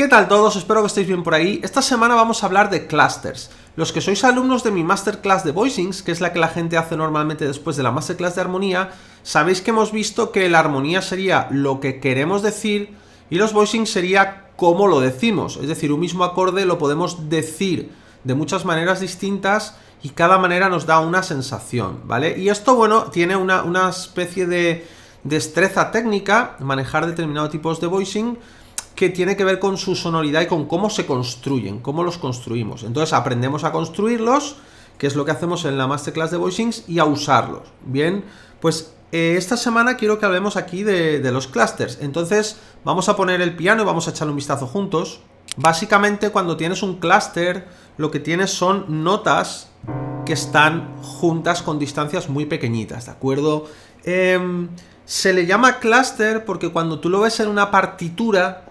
¿Qué tal todos? Espero que estéis bien por ahí. Esta semana vamos a hablar de clusters. Los que sois alumnos de mi masterclass de voicings, que es la que la gente hace normalmente después de la masterclass de armonía, sabéis que hemos visto que la armonía sería lo que queremos decir y los voicings sería cómo lo decimos. Es decir, un mismo acorde lo podemos decir de muchas maneras distintas y cada manera nos da una sensación, ¿vale? Y esto, bueno, tiene una especie de destreza técnica, manejar determinados tipos de voicing, que tiene que ver con su sonoridad y con cómo se construyen, cómo los construimos. Entonces aprendemos a construirlos, que es lo que hacemos en la masterclass de voicings, y a usarlos. Bien, pues esta semana quiero que hablemos aquí de los clusters. Entonces vamos a poner el piano y vamos a echarle un vistazo juntos. Básicamente, cuando tienes un cluster, lo que tienes son notas que están juntas con distancias muy pequeñitas, ¿de acuerdo? Se le llama cluster porque cuando tú lo ves en una partitura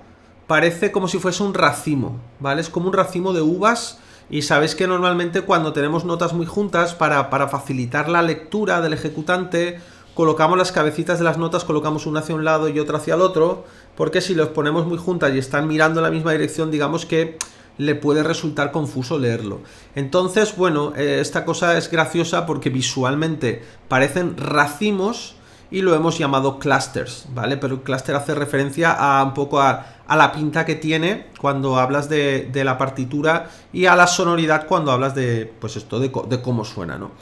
parece como si fuese un racimo, ¿vale? Es como un racimo de uvas y sabéis que normalmente cuando tenemos notas muy juntas, para facilitar la lectura del ejecutante, colocamos las cabecitas de las notas, colocamos una hacia un lado y otra hacia el otro, porque si los ponemos muy juntas y están mirando en la misma dirección, digamos que le puede resultar confuso leerlo. Entonces, bueno, esta cosa es graciosa porque visualmente parecen racimos y lo hemos llamado clusters, ¿vale? Pero el cluster hace referencia a un poco a la pinta que tiene cuando hablas de la partitura y a la sonoridad cuando hablas de, pues esto, de cómo suena, ¿no?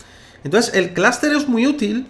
Entonces, el cluster es muy útil,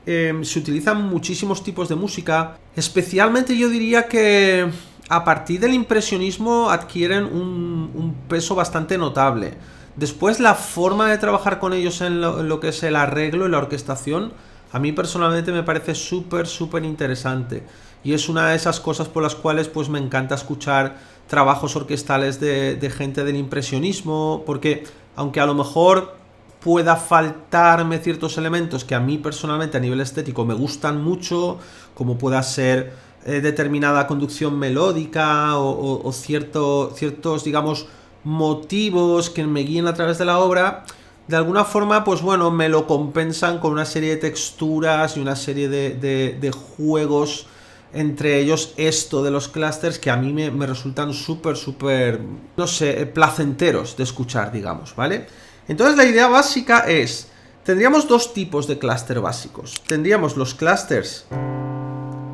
se utilizan muchísimos tipos de música, especialmente yo diría que a partir del impresionismo adquieren un peso bastante notable. Después, la forma de trabajar con ellos en lo que es el arreglo y la orquestación, a mí personalmente me parece súper interesante. Y es una de esas cosas por las cuales pues me encanta escuchar trabajos orquestales de gente del impresionismo, porque aunque a lo mejor pueda faltarme ciertos elementos que a mí personalmente a nivel estético me gustan mucho, como pueda ser determinada conducción melódica o ciertos, digamos, motivos que me guíen a través de la obra, de alguna forma, pues bueno, me lo compensan con una serie de texturas y una serie de juegos, entre ellos esto de los clusters, que a mí me resultan súper, no sé, placenteros de escuchar, digamos, ¿vale? Entonces la idea básica es, tendríamos dos tipos de clúster básicos. Tendríamos los clusters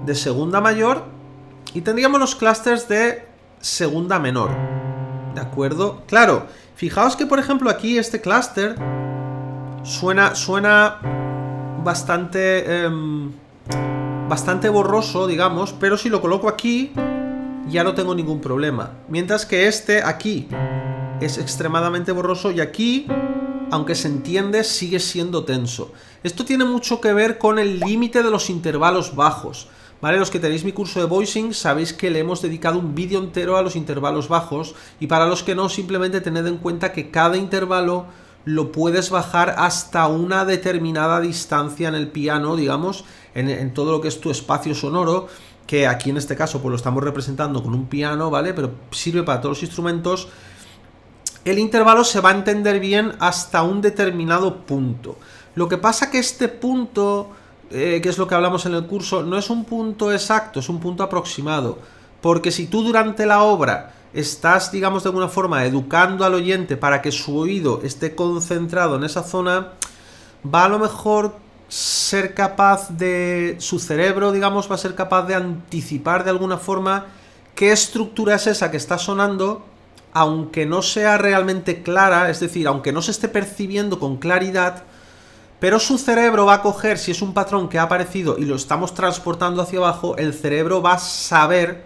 de segunda mayor y tendríamos los clusters de segunda menor, ¿de acuerdo? Claro, fijaos que por ejemplo aquí este clúster suena bastante borroso, digamos, pero si lo coloco aquí ya no tengo ningún problema. Mientras que este aquí es extremadamente borroso y aquí, aunque se entiende, sigue siendo tenso. Esto tiene mucho que ver con el límite de los intervalos bajos, ¿vale? Los que tenéis mi curso de voicing sabéis que le hemos dedicado un vídeo entero a los intervalos bajos, y para los que no, simplemente tened en cuenta que cada intervalo lo puedes bajar hasta una determinada distancia en el piano, digamos, en todo lo que es tu espacio sonoro, que aquí en este caso pues lo estamos representando con un piano, ¿vale? Pero sirve para todos los instrumentos. El intervalo se va a entender bien hasta un determinado punto. Lo que pasa que este punto, que es lo que hablamos en el curso, no es un punto exacto, es un punto aproximado. Porque si tú durante la obra estás, digamos, de alguna forma educando al oyente para que su oído esté concentrado en esa zona, va a lo mejor ser capaz de... su cerebro, digamos, va a ser capaz de anticipar de alguna forma qué estructura es esa que está sonando, aunque no sea realmente clara, es decir, aunque no se esté percibiendo con claridad, pero su cerebro va a coger, si es un patrón que ha aparecido y lo estamos transportando hacia abajo, el cerebro va a saber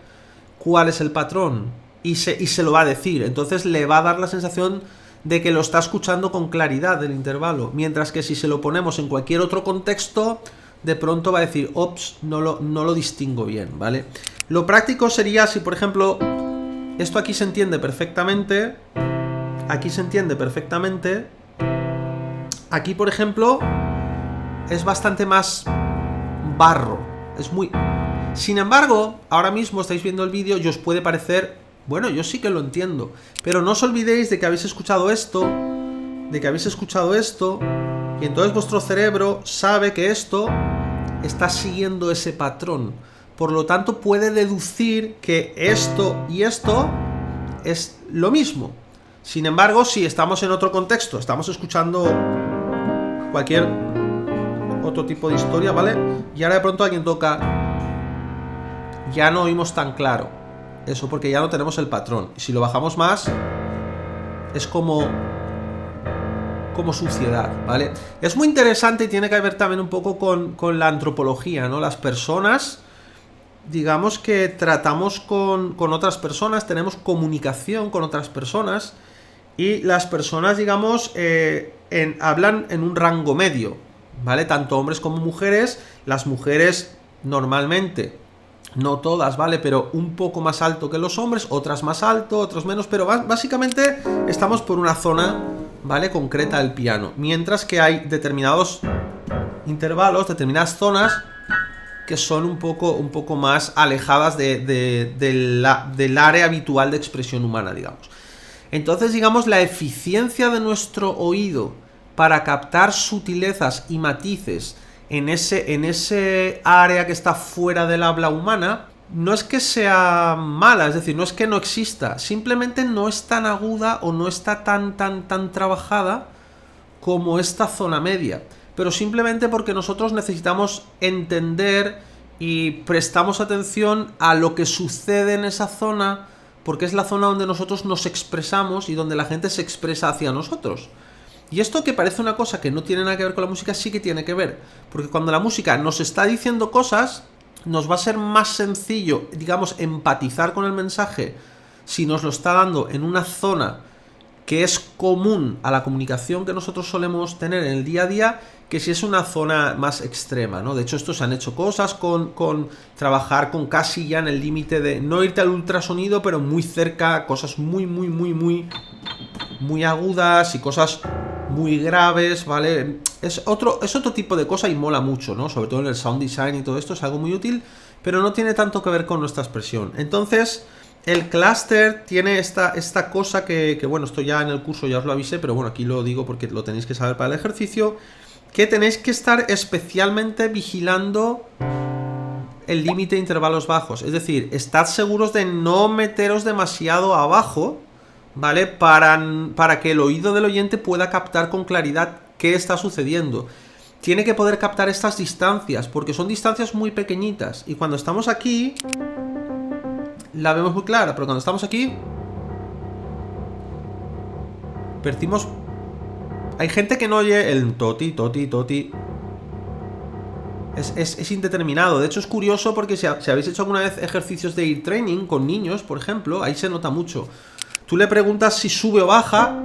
cuál es el patrón y se lo va a decir. Entonces le va a dar la sensación de que lo está escuchando con claridad del intervalo, mientras que si se lo ponemos en cualquier otro contexto, de pronto va a decir, ops, no lo distingo bien, ¿vale? Lo práctico sería si, por ejemplo, esto aquí se entiende perfectamente, aquí se entiende perfectamente, aquí, por ejemplo, es bastante más barro, es muy... Sin embargo, ahora mismo estáis viendo el vídeo y os puede parecer, bueno, yo sí que lo entiendo, pero no os olvidéis de que habéis escuchado esto, y entonces vuestro cerebro sabe que esto está siguiendo ese patrón. Por lo tanto, puede deducir que esto y esto es lo mismo. Sin embargo, si estamos en otro contexto, estamos escuchando cualquier otro tipo de historia, ¿vale? Y ahora de pronto alguien toca, ya no oímos tan claro eso, porque ya no tenemos el patrón. Y si lo bajamos más, es como suciedad, ¿vale? Es muy interesante y tiene que ver también un poco con la antropología, ¿no? Las personas, digamos que tratamos con otras personas, tenemos comunicación con otras personas, y las personas, digamos, hablan en un rango medio, ¿vale? Tanto hombres como mujeres. Las mujeres normalmente, no todas, ¿vale? Pero un poco más alto que los hombres, otras más alto, otros menos, pero básicamente estamos por una zona, ¿vale? Concreta del piano. Mientras que hay determinados intervalos, determinadas zonas que son un poco más alejadas del área habitual de expresión humana, digamos. Entonces, digamos, la eficiencia de nuestro oído para captar sutilezas y matices en ese área que está fuera del habla humana, no es que sea mala, es decir, no es que no exista, simplemente no es tan aguda o no está tan trabajada como esta zona media, pero simplemente porque nosotros necesitamos entender y prestamos atención a lo que sucede en esa zona, porque es la zona donde nosotros nos expresamos y donde la gente se expresa hacia nosotros. Y esto, que parece una cosa que no tiene nada que ver con la música, sí que tiene que ver, porque cuando la música nos está diciendo cosas, nos va a ser más sencillo, digamos, empatizar con el mensaje si nos lo está dando en una zona que es común a la comunicación que nosotros solemos tener en el día a día, que si es una zona más extrema, ¿no? De hecho, esto se han hecho cosas con trabajar con casi ya en el límite de no irte al ultrasonido, pero muy cerca, cosas muy agudas y cosas muy graves, ¿vale? Es otro tipo de cosa y mola mucho, ¿no? Sobre todo en el sound design y todo esto es algo muy útil, pero no tiene tanto que ver con nuestra expresión. Entonces, el cluster tiene esta cosa que, bueno, esto ya en el curso ya os lo avisé, pero bueno, aquí lo digo porque lo tenéis que saber para el ejercicio, que tenéis que estar especialmente vigilando el límite de intervalos bajos. Es decir, estad seguros de no meteros demasiado abajo, ¿vale? Para que el oído del oyente pueda captar con claridad qué está sucediendo. Tiene que poder captar estas distancias, porque son distancias muy pequeñitas. Y cuando estamos aquí, la vemos muy clara, pero cuando estamos aquí, percibimos... Hay gente que no oye el toti. Es indeterminado. De hecho, es curioso porque si habéis hecho alguna vez ejercicios de ear training con niños, por ejemplo, ahí se nota mucho. Tú le preguntas si sube o baja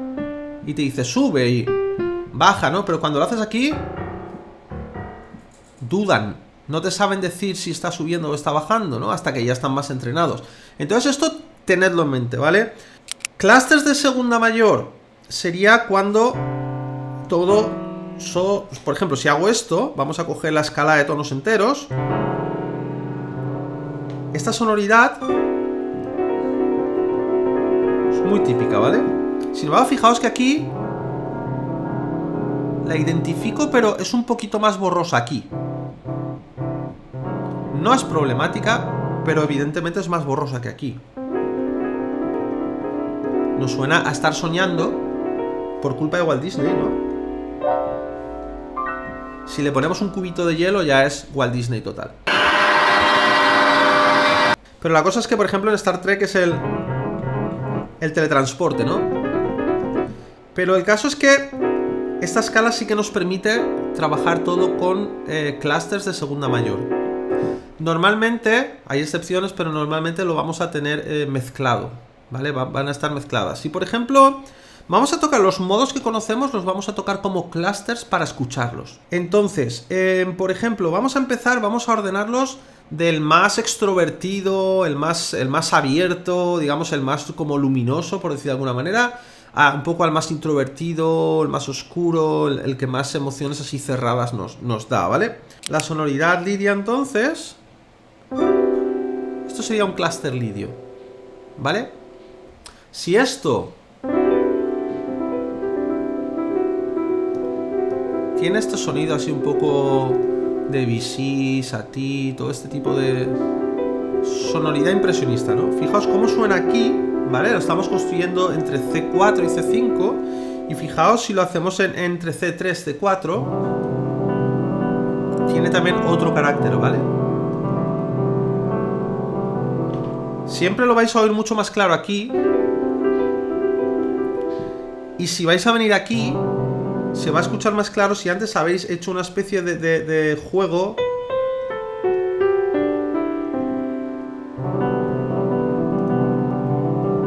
y te dice sube y baja, ¿no? Pero cuando lo haces aquí, dudan. No te saben decir si está subiendo o está bajando, ¿no? Hasta que ya están más entrenados. Entonces esto tenedlo en mente, ¿vale? Clusters de segunda mayor sería cuando todo... por ejemplo, si hago esto, vamos a coger la escala de tonos enteros. Esta sonoridad es muy típica, ¿vale? Sin embargo, fijaos que aquí la identifico, pero es un poquito más borrosa aquí. No es problemática, pero evidentemente es más borrosa que aquí. Nos suena a estar soñando por culpa de Walt Disney, ¿no? Si le ponemos un cubito de hielo ya es Walt Disney total. Pero la cosa es que, por ejemplo, en Star Trek es el teletransporte, ¿no? Pero el caso es que esta escala sí que nos permite trabajar todo con clusters de segunda mayor. Normalmente, hay excepciones, pero normalmente lo vamos a tener mezclado, ¿vale? Van a estar mezcladas. Si, por ejemplo... Vamos a tocar los modos que conocemos, los vamos a tocar como clusters para escucharlos. Entonces, por ejemplo, vamos a ordenarlos del más extrovertido, el más abierto, digamos el más como luminoso, por decir de alguna manera, un poco al más introvertido, el más oscuro, el que más emociones así cerradas nos da, ¿vale? La sonoridad lidia, entonces... Esto sería un cluster lidio, ¿vale? Si esto... tiene este sonido así un poco de Debussy, Satie, todo este tipo de sonoridad impresionista, ¿no? Fijaos cómo suena aquí, ¿vale? Lo estamos construyendo entre C4 y C5. Y fijaos si lo hacemos entre C3, C4, tiene también otro carácter, ¿vale? Siempre lo vais a oír mucho más claro aquí. Y si vais a venir aquí, se va a escuchar más claro si antes habéis hecho una especie de juego.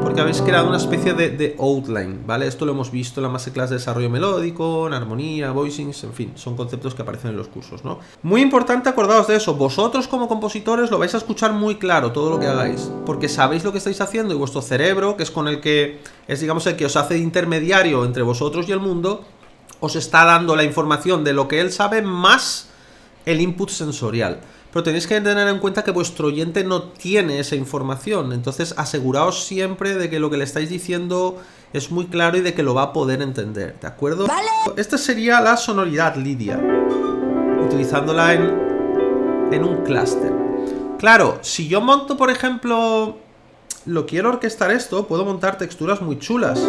Porque habéis creado una especie de outline, ¿vale? Esto lo hemos visto en la masterclass de desarrollo melódico, en armonía, voicings, en fin, son conceptos que aparecen en los cursos, ¿no? Muy importante, acordaos de eso, vosotros como compositores lo vais a escuchar muy claro todo lo que hagáis, porque sabéis lo que estáis haciendo y vuestro cerebro, que es con el que es, digamos, el que os hace de intermediario entre vosotros y el mundo, os está dando la información de lo que él sabe más el input sensorial. Pero tenéis que tener en cuenta que vuestro oyente no tiene esa información. Entonces aseguraos siempre de que lo que le estáis diciendo es muy claro y de que lo va a poder entender, ¿de acuerdo? ¿Vale? Esta sería la sonoridad Lydia, utilizándola en un clúster. Claro, si yo monto, por ejemplo, lo quiero orquestar esto, puedo montar texturas muy chulas.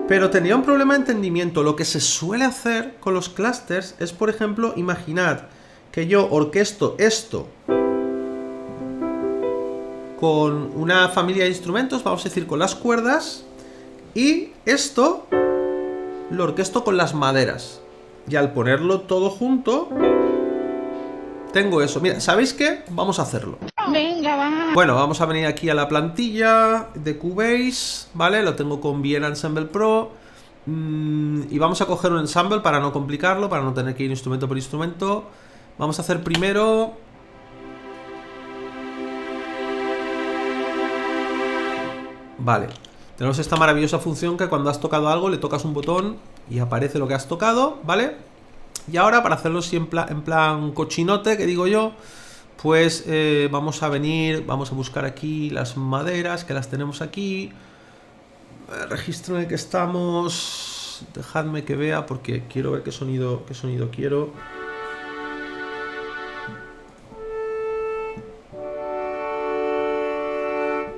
Pero tenía un problema de entendimiento. Lo que se suele hacer con los clusters es, por ejemplo, imaginad que yo orquesto esto con una familia de instrumentos, vamos a decir con las cuerdas, y esto lo orquesto con las maderas. Y al ponerlo todo junto, tengo eso. Mira, ¿sabéis qué? Vamos a hacerlo. Venga, va. Bueno, vamos a venir aquí a la plantilla de Cubase, ¿vale? Lo tengo con bien Ensemble Pro. Y vamos a coger un ensemble para no complicarlo, para no tener que ir instrumento por instrumento. Vamos a hacer primero... Vale, tenemos esta maravillosa función que cuando has tocado algo le tocas un botón y aparece lo que has tocado, ¿vale? Y ahora para hacerlo así en plan cochinote, que digo yo, pues vamos a venir, vamos a buscar aquí las maderas, que las tenemos aquí. El registro en el que estamos, dejadme que vea porque quiero ver qué sonido quiero.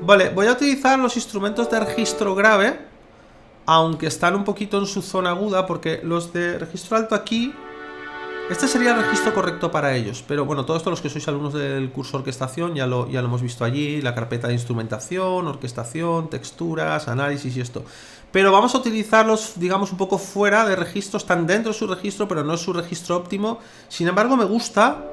Vale, voy a utilizar los instrumentos de registro grave, aunque están un poquito en su zona aguda, porque los de registro alto aquí, este sería el registro correcto para ellos. Pero bueno, todos los que sois alumnos del curso de orquestación ya lo hemos visto allí, la carpeta de instrumentación, orquestación, texturas, análisis y esto. Pero vamos a utilizarlos, digamos, un poco fuera de registro, están dentro de su registro, pero no es su registro óptimo. Sin embargo, me gusta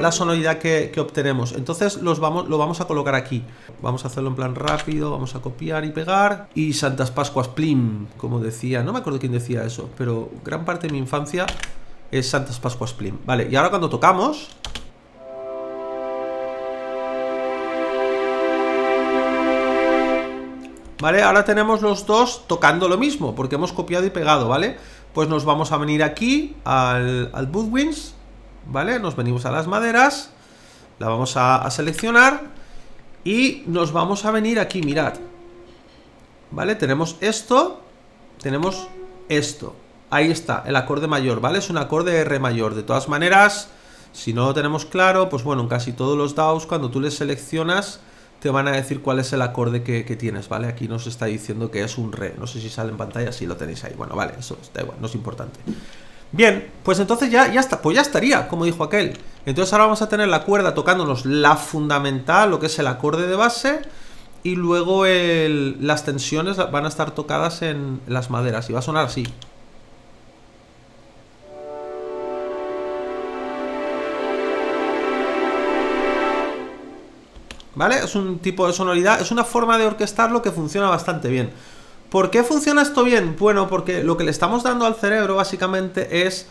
la sonoridad que obtenemos. Entonces lo vamos a colocar aquí. Vamos a hacerlo en plan rápido, vamos a copiar y pegar. Y Santas Pascuas Plim, como decía, no me acuerdo quién decía eso, pero gran parte de mi infancia es Santas Pascuas Plim. Vale, y ahora cuando tocamos... Vale, ahora tenemos los dos tocando lo mismo, porque hemos copiado y pegado, ¿vale? Pues nos vamos a venir aquí al Woodwinds, ¿vale? Nos venimos a las maderas, la vamos a seleccionar y nos vamos a venir aquí, mirad, ¿vale? Tenemos esto, tenemos esto, ahí está, el acorde mayor, ¿vale? Es un acorde R mayor. De todas maneras, si no lo tenemos claro, pues bueno, en casi todos los DAWs, cuando tú les seleccionas, te van a decir cuál es el acorde que tienes, ¿vale? Aquí nos está diciendo que es un Re, no sé si sale en pantalla, sí lo tenéis ahí, bueno, vale, eso da igual, no es importante. Bien, pues entonces ya está, pues ya estaría, como dijo aquel. Entonces ahora vamos a tener la cuerda tocándonos la fundamental, lo que es el acorde de base, y luego las tensiones van a estar tocadas en las maderas, y va a sonar así. ¿Vale? Es un tipo de sonoridad, es una forma de orquestarlo que funciona bastante bien. ¿Por qué funciona esto bien? Bueno, porque lo que le estamos dando al cerebro básicamente es...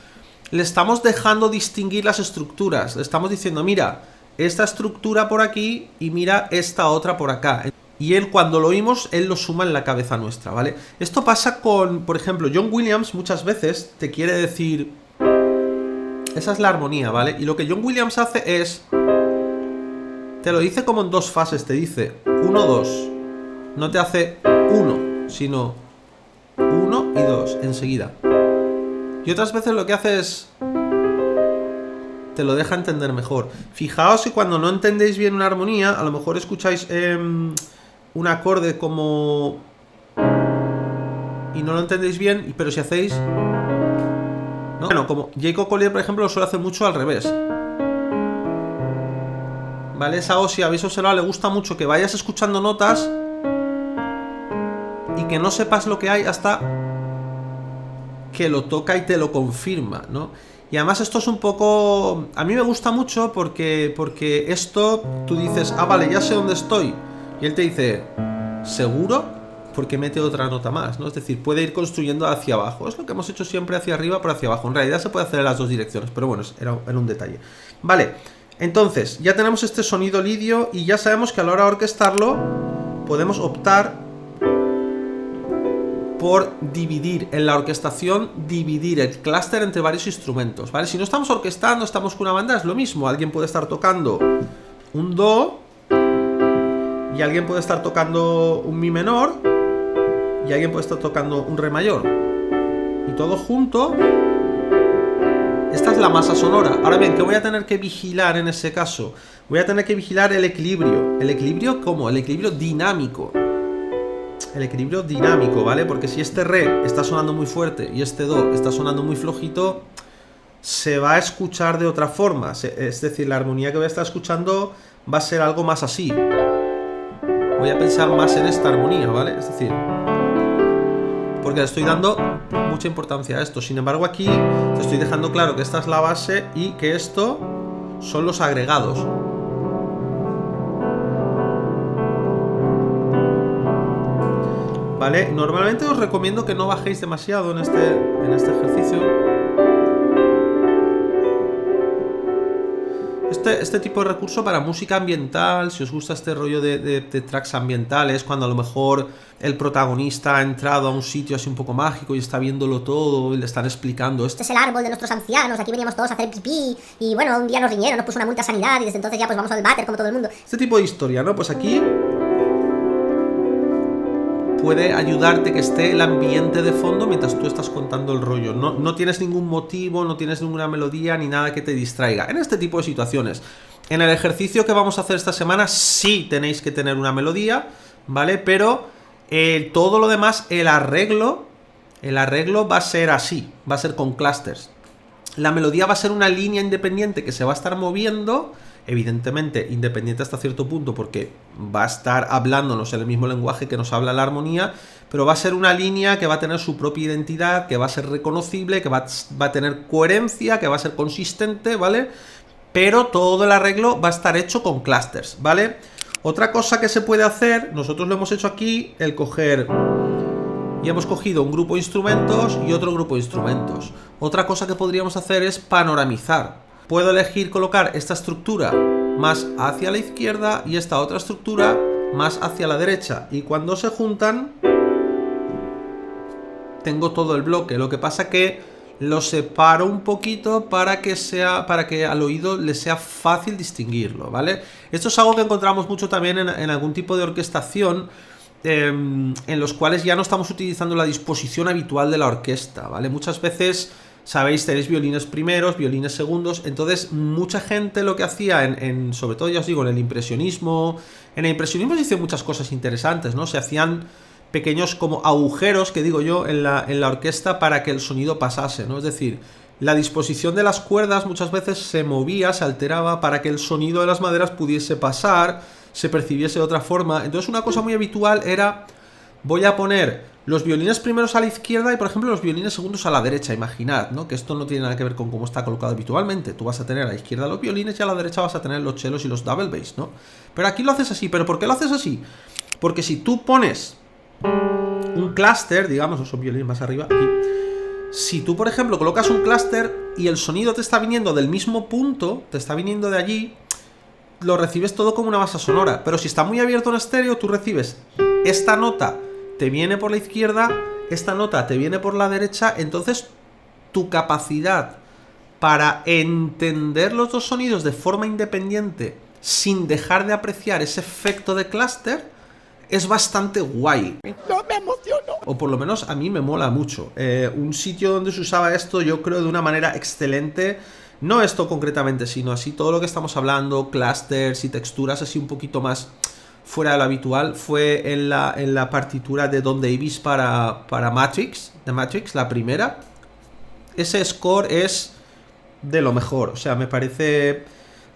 le estamos dejando distinguir las estructuras. Le estamos diciendo, mira, esta estructura por aquí y mira esta otra por acá. Y él, cuando lo oímos, él lo suma en la cabeza nuestra, ¿vale? Esto pasa con, por ejemplo, John Williams muchas veces te quiere decir... esa es la armonía, ¿vale? Y lo que John Williams hace es... te lo dice como en dos fases, te dice 1, 2. No te hace 1, sino 1 y 2 enseguida. Y otras veces lo que hace es... te lo deja entender mejor. Fijaos que cuando no entendéis bien una armonía, a lo mejor escucháis un acorde como... y no lo entendéis bien, pero si hacéis... ¿no? Bueno, como Jacob Collier, por ejemplo, lo suele hacer mucho al revés. ¿Vale? Esa O, si habéis observado, le gusta mucho que vayas escuchando notas y que no sepas lo que hay hasta que lo toca y te lo confirma, ¿no? Y además esto es un poco... a mí me gusta mucho porque esto, tú dices, ah, vale, ya sé dónde estoy. Y él te dice, ¿seguro? Porque mete otra nota más, ¿no? Es decir, puede ir construyendo hacia abajo. Es lo que hemos hecho siempre hacia arriba, pero hacia abajo. En realidad se puede hacer en las dos direcciones, pero bueno, era un detalle. Vale, entonces, ya tenemos este sonido lidio y ya sabemos que a la hora de orquestarlo podemos optar por dividir, en la orquestación, dividir el clúster entre varios instrumentos, ¿vale? Si no estamos orquestando, estamos con una banda, es lo mismo. Alguien puede estar tocando un Do y alguien puede estar tocando un Mi menor y alguien puede estar tocando un Re mayor. Y todo junto. Esta es la masa sonora. Ahora bien, ¿qué voy a tener que vigilar en ese caso? Voy a tener que vigilar el equilibrio. ¿El equilibrio cómo? El equilibrio dinámico. El equilibrio dinámico, ¿vale? Porque si este Re está sonando muy fuerte y este Do está sonando muy flojito, se va a escuchar de otra forma. Es decir, la armonía que voy a estar escuchando va a ser algo más así. Voy a pensar más en esta armonía, ¿vale? Es decir, porque le estoy dando mucha importancia a esto. Sin embargo, aquí te estoy dejando claro que esta es la base y que esto son los agregados. ¿Vale? Normalmente os recomiendo que no bajéis demasiado en este ejercicio. Este tipo de recurso para música ambiental, si os gusta este rollo de tracks ambientales, cuando a lo mejor el protagonista ha entrado a un sitio así un poco mágico y está viéndolo todo y le están explicando. Este es el árbol de nuestros ancianos, aquí veníamos todos a hacer pipí y bueno, un día nos riñeron, nos puso una multa a sanidad y desde entonces ya pues vamos al váter como todo el mundo. Este tipo de historia, ¿no? Pues aquí puede ayudarte que esté el ambiente de fondo mientras tú estás contando el rollo. No tienes ningún motivo, no tienes ninguna melodía ni nada que te distraiga. En este tipo de situaciones. En el ejercicio que vamos a hacer esta semana sí tenéis que tener una melodía, ¿vale? Pero todo lo demás, el arreglo va a ser así, va a ser con clusters. La melodía va a ser una línea independiente que se va a estar moviendo, evidentemente independiente hasta cierto punto porque va a estar hablándonos en el mismo lenguaje que nos habla la armonía, pero va a ser una línea que va a tener su propia identidad, que va a ser reconocible, que va a tener coherencia, que va a ser consistente, ¿vale? Pero todo el arreglo va a estar hecho con clusters, ¿vale? Otra cosa que se puede hacer, nosotros lo hemos hecho aquí, el coger... y hemos cogido un grupo de instrumentos y otro grupo de instrumentos. Otra cosa que podríamos hacer es panoramizar. Puedo elegir colocar esta estructura más hacia la izquierda y esta otra estructura más hacia la derecha. Y cuando se juntan, tengo todo el bloque. Lo que pasa que lo separo un poquito para que al oído le sea fácil distinguirlo, ¿vale? Esto es algo que encontramos mucho también en algún tipo de orquestación, en los cuales ya no estamos utilizando la disposición habitual de la orquesta, ¿vale? Muchas veces, sabéis, tenéis violines primeros, violines segundos, entonces mucha gente lo que hacía, sobre todo ya os digo, en el impresionismo se hicieron muchas cosas interesantes, ¿no? Se hacían pequeños como agujeros, que digo yo, en la orquesta para que el sonido pasase, ¿no? Es decir, la disposición de las cuerdas muchas veces se movía, se alteraba para que el sonido de las maderas pudiese pasar, se percibiese de otra forma. Entonces una cosa muy habitual era, voy a poner los violines primeros a la izquierda y por ejemplo los violines segundos a la derecha. Imaginad, ¿no? Que esto no tiene nada que ver con cómo está colocado habitualmente. Tú vas a tener a la izquierda los violines y a la derecha vas a tener los chelos y los double bass, ¿no? Pero aquí lo haces así. ¿Pero por qué lo haces así? Porque si tú pones un clúster, digamos, esos violines más arriba, aquí, si tú por ejemplo colocas un clúster y el sonido te está viniendo del mismo punto, te está viniendo de allí, lo recibes todo como una masa sonora. Pero si está muy abierto en estéreo, tú recibes esta nota, te viene por la izquierda, esta nota te viene por la derecha, entonces tu capacidad para entender los dos sonidos de forma independiente sin dejar de apreciar ese efecto de clúster es bastante guay. No me emociono. O por lo menos a mí me mola mucho. Un sitio donde se usaba esto, yo creo, de una manera excelente. No esto concretamente, sino así todo lo que estamos hablando, clusters y texturas así un poquito más fuera de lo habitual fue en la partitura de Don Davis para Matrix, de Matrix, la primera. Ese score es de lo mejor, o sea, me parece,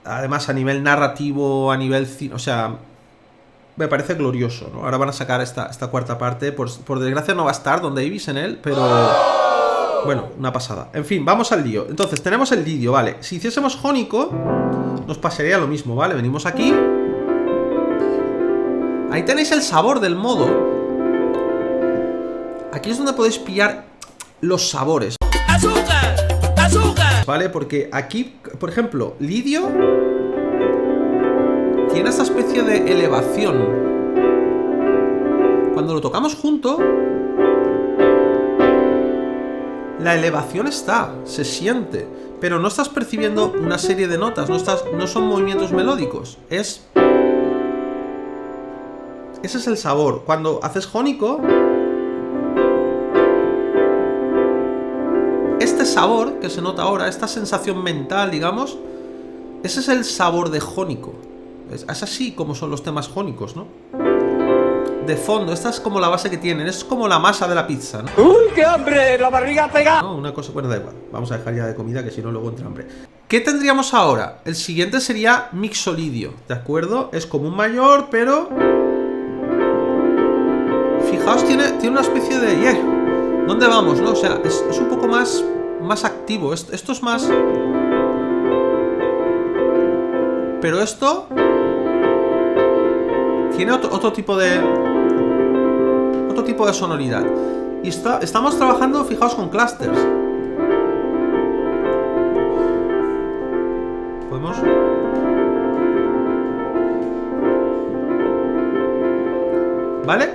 además a nivel narrativo, a nivel, o sea, me parece glorioso, ¿no? Ahora van a sacar esta cuarta parte, por desgracia no va a estar Don Davis en él, pero bueno, una pasada. En fin, vamos al lío. Entonces, tenemos el lidio, vale. Si hiciésemos jónico, nos pasaría lo mismo, ¿vale? Venimos aquí. Ahí tenéis el sabor del modo. Aquí es donde podéis pillar los sabores. ¡Azúcar! ¡Azúcar! ¿Vale? Porque aquí, por ejemplo, lidio tiene esta especie de elevación. Cuando lo tocamos junto, la elevación está, se siente, pero no estás percibiendo una serie de notas, no son movimientos melódicos, ese es el sabor. Cuando haces jónico, este sabor que se nota ahora, esta sensación mental, digamos, ese es el sabor de jónico. Es así como son los temas jónicos, ¿no? De fondo, esta es como la base que tienen, es como la masa de la pizza, ¿no? ¡Uy, qué hambre! ¡La barriga pega! No, una cosa, bueno, da igual, vamos a dejar ya de comida que si no luego entra hambre. ¿Qué tendríamos ahora? El siguiente sería mixolidio, ¿de acuerdo? Es como un mayor, pero fijaos, tiene una especie de... Yeah. ¿Dónde vamos, no? O sea, es un poco más activo, esto es más... Pero esto tiene otro tipo de sonoridad. Y estamos trabajando, fijaos, con clusters. ¿Podemos? ¿Vale?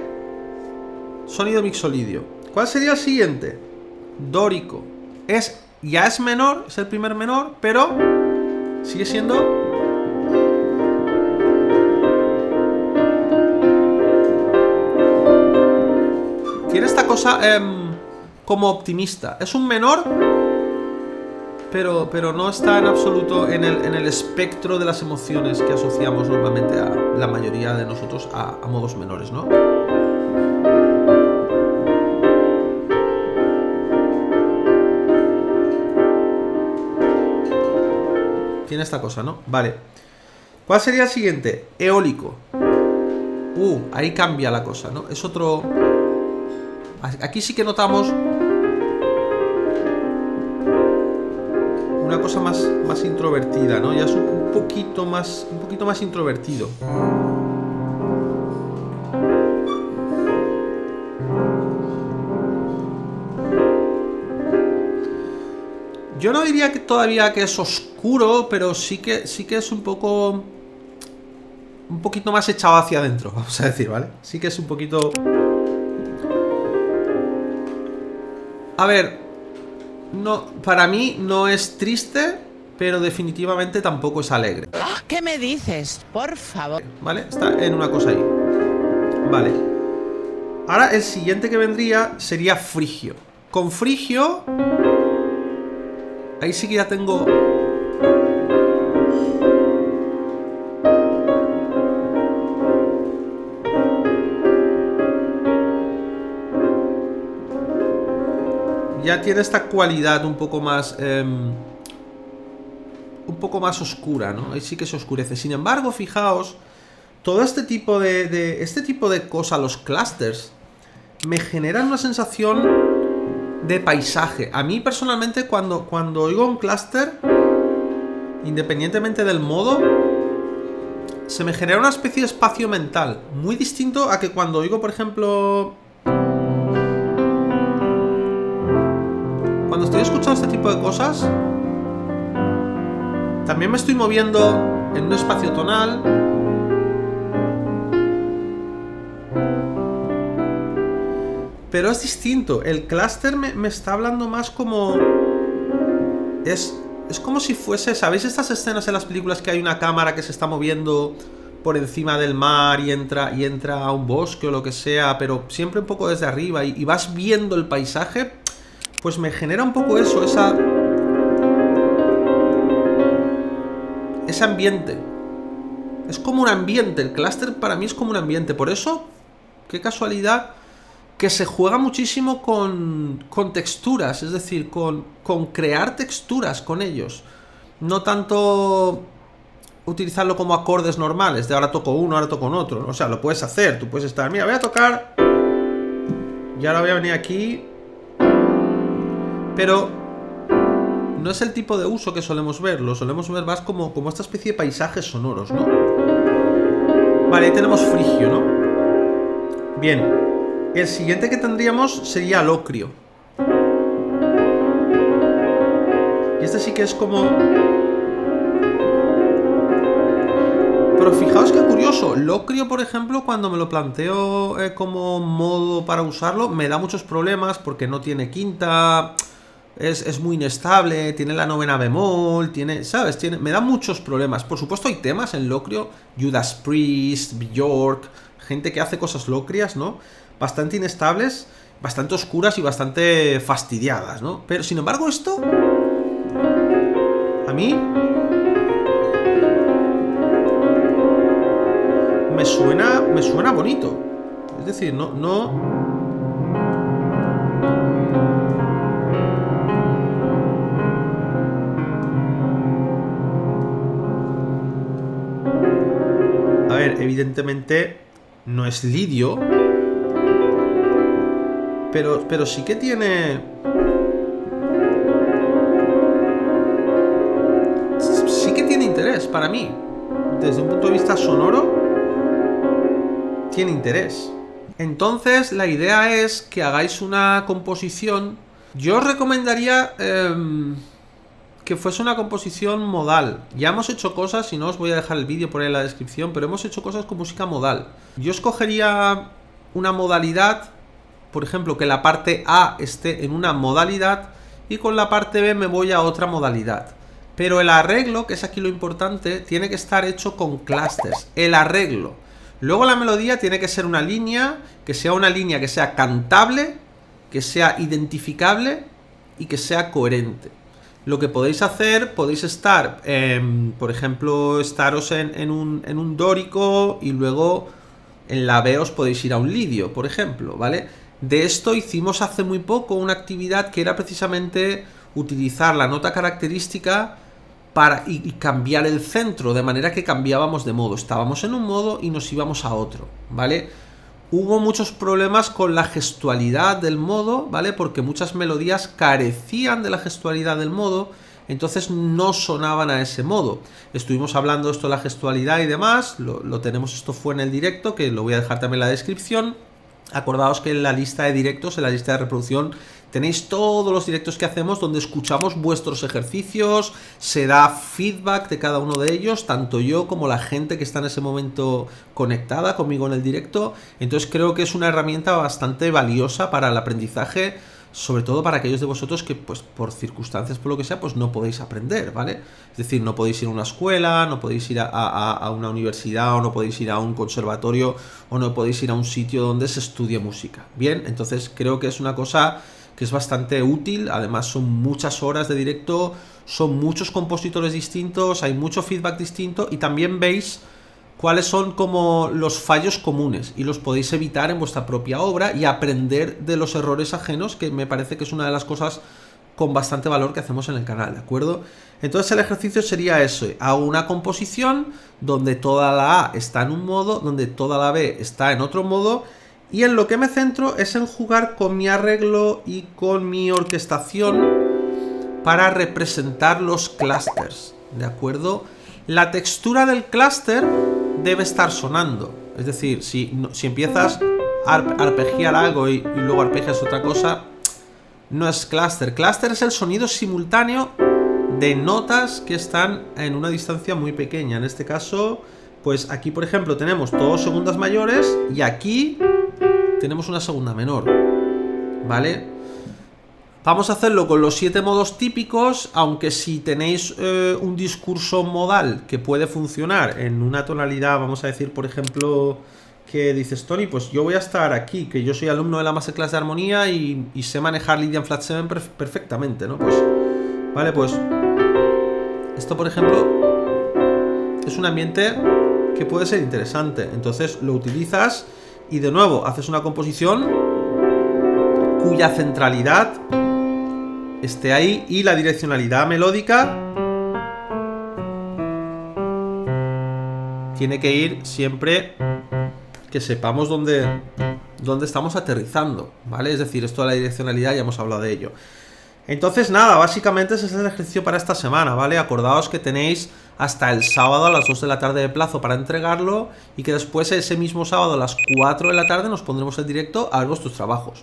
Sonido mixolidio. ¿Cuál sería el siguiente? Dórico. Ya es menor, es el primer menor, pero sigue siendo... Tiene esta cosa como optimista. Es un menor, pero no está en absoluto en el espectro de las emociones que asociamos normalmente a la mayoría de nosotros a modos menores, ¿no? Tiene esta cosa, ¿no? Vale. ¿Cuál sería el siguiente? Eólico. Ahí cambia la cosa, ¿no? Es otro... Aquí sí que notamos una cosa más introvertida, ¿no? Ya es un poquito más introvertido. Yo no diría que todavía que es oscuro, pero sí que es un poquito más echado hacia adentro, vamos a decir, ¿vale? Sí que es un poquito... A ver, no, para mí no es triste, pero definitivamente tampoco es alegre. ¿Qué me dices? Por favor. ¿Vale? Está en una cosa ahí. Vale. Ahora el siguiente que vendría sería frigio. Con frigio... Ahí sí que ya tengo... Ya tiene esta cualidad un poco más oscura, ¿no? Ahí sí que se oscurece. Sin embargo, fijaos, todo este tipo de cosas, los clusters, me generan una sensación de paisaje. A mí personalmente, cuando oigo un cluster, independientemente del modo, se me genera una especie de espacio mental muy distinto a que cuando oigo, por ejemplo... Cuando estoy escuchando este tipo de cosas, también me estoy moviendo en un espacio tonal. Pero es distinto. El clúster me está hablando más como... Es como si fuese... ¿Sabéis estas escenas en las películas que hay una cámara que se está moviendo por encima del mar y entra a un bosque o lo que sea, pero siempre un poco desde arriba y vas viendo el paisaje? Pues me genera un poco eso, ese ambiente. Es como un ambiente, el clúster para mí es como un ambiente. Por eso, qué casualidad, que se juega muchísimo con texturas, es decir, con crear texturas con ellos. No tanto utilizarlo como acordes normales, de ahora toco uno, ahora toco otro. O sea, lo puedes hacer, tú puedes estar, mira, voy a tocar y ahora voy a venir aquí. Pero no es el tipo de uso que solemos ver, lo solemos ver más como esta especie de paisajes sonoros, ¿no? Vale, ahí tenemos frigio, ¿no? Bien, el siguiente que tendríamos sería locrio. Y este sí que es como... Pero fijaos qué curioso, locrio, por ejemplo, cuando me lo planteo como modo para usarlo, me da muchos problemas porque no tiene quinta... Es muy inestable, tiene la novena bemol, tiene, ¿sabes? Me da muchos problemas. Por supuesto hay temas en locrio, Judas Priest, Bjork, gente que hace cosas locrias, ¿no? Bastante inestables, bastante oscuras y bastante fastidiadas, ¿no? Pero sin embargo esto, a mí, me suena bonito. Es decir, no... A ver, evidentemente no es lidio, pero sí que tiene... Sí que tiene interés para mí. Desde un punto de vista sonoro, tiene interés. Entonces, la idea es que hagáis una composición. Yo os recomendaría... que fuese una composición modal. Ya hemos hecho cosas, y no os voy a dejar el vídeo por ahí en la descripción, pero hemos hecho cosas con música modal. Yo escogería una modalidad, por ejemplo, que la parte A esté en una modalidad y con la parte B me voy a otra modalidad. Pero el arreglo, que es aquí lo importante, tiene que estar hecho con clusters. El arreglo. Luego la melodía tiene que ser una línea que sea cantable, que sea identificable y que sea coherente. Lo que podéis hacer, podéis estar, por ejemplo, estaros en un dórico y luego en la B os podéis ir a un lidio, por ejemplo, ¿vale? De esto hicimos hace muy poco una actividad que era precisamente utilizar la nota característica y cambiar el centro, de manera que cambiábamos de modo. Estábamos en un modo y nos íbamos a otro, ¿vale? Hubo muchos problemas con la gestualidad del modo, ¿vale? Porque muchas melodías carecían de la gestualidad del modo, entonces no sonaban a ese modo. Estuvimos hablando esto de la gestualidad y demás, lo tenemos, esto fue en el directo, que lo voy a dejar también en la descripción. Acordaos que en la lista de directos, en la lista de reproducción, tenéis todos los directos que hacemos donde escuchamos vuestros ejercicios, se da feedback de cada uno de ellos, tanto yo como la gente que está en ese momento conectada conmigo en el directo. Entonces creo que es una herramienta bastante valiosa para el aprendizaje, sobre todo para aquellos de vosotros que, pues, por circunstancias, por lo que sea, pues no podéis aprender, ¿vale? Es decir, no podéis ir a una escuela, no podéis ir a una universidad, o no podéis ir a un conservatorio, o no podéis ir a un sitio donde se estudie música. Bien, entonces creo que es una cosa que es bastante útil. Además son muchas horas de directo, son muchos compositores distintos, hay mucho feedback distinto y también veis cuáles son como los fallos comunes y los podéis evitar en vuestra propia obra y aprender de los errores ajenos, que me parece que es una de las cosas con bastante valor que hacemos en el canal, ¿de acuerdo? Entonces el ejercicio sería eso: hago una composición donde toda la A está en un modo, donde toda la B está en otro modo, y en lo que me centro es en jugar con mi arreglo y con mi orquestación para representar los clusters, ¿de acuerdo? La textura del clúster debe estar sonando. Es decir, si empiezas a arpegiar algo y luego arpegias otra cosa, no es clúster. Clúster es el sonido simultáneo de notas que están en una distancia muy pequeña. En este caso, pues aquí por ejemplo tenemos todos segundas mayores y aquí tenemos una segunda menor, ¿vale? Vamos a hacerlo con los 7 modos típicos, aunque si tenéis un discurso modal que puede funcionar en una tonalidad, vamos a decir, por ejemplo, que dices, Tony, pues yo voy a estar aquí, que yo soy alumno de la Masterclass de Armonía y sé manejar Lydian Flat 7 perfectamente, ¿no? Pues, vale, pues esto, por ejemplo, es un ambiente que puede ser interesante. Entonces lo utilizas y de nuevo haces una composición cuya centralidad esté ahí y la direccionalidad melódica tiene que ir siempre que sepamos dónde estamos aterrizando, ¿vale? Es decir, esto de la direccionalidad ya hemos hablado de ello. Entonces nada, básicamente ese es el ejercicio para esta semana, ¿vale? Acordaos que tenéis hasta el sábado a las 2 de la tarde de plazo para entregarlo y que después ese mismo sábado a las 4 de la tarde nos pondremos en directo a ver vuestros trabajos.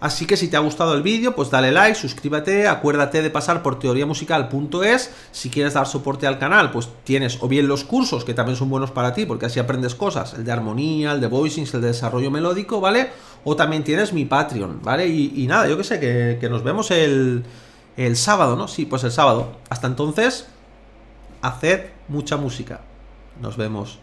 Así que si te ha gustado el vídeo, pues dale like, suscríbete, acuérdate de pasar por teoriamusical.es. Si quieres dar soporte al canal, pues tienes o bien los cursos, que también son buenos para ti, porque así aprendes cosas, el de armonía, el de voicings, el de desarrollo melódico, ¿vale? O también tienes mi Patreon, ¿vale? Y nada, yo que sé, que nos vemos el sábado, ¿no? Sí, pues el sábado. Hasta entonces, haced mucha música. Nos vemos.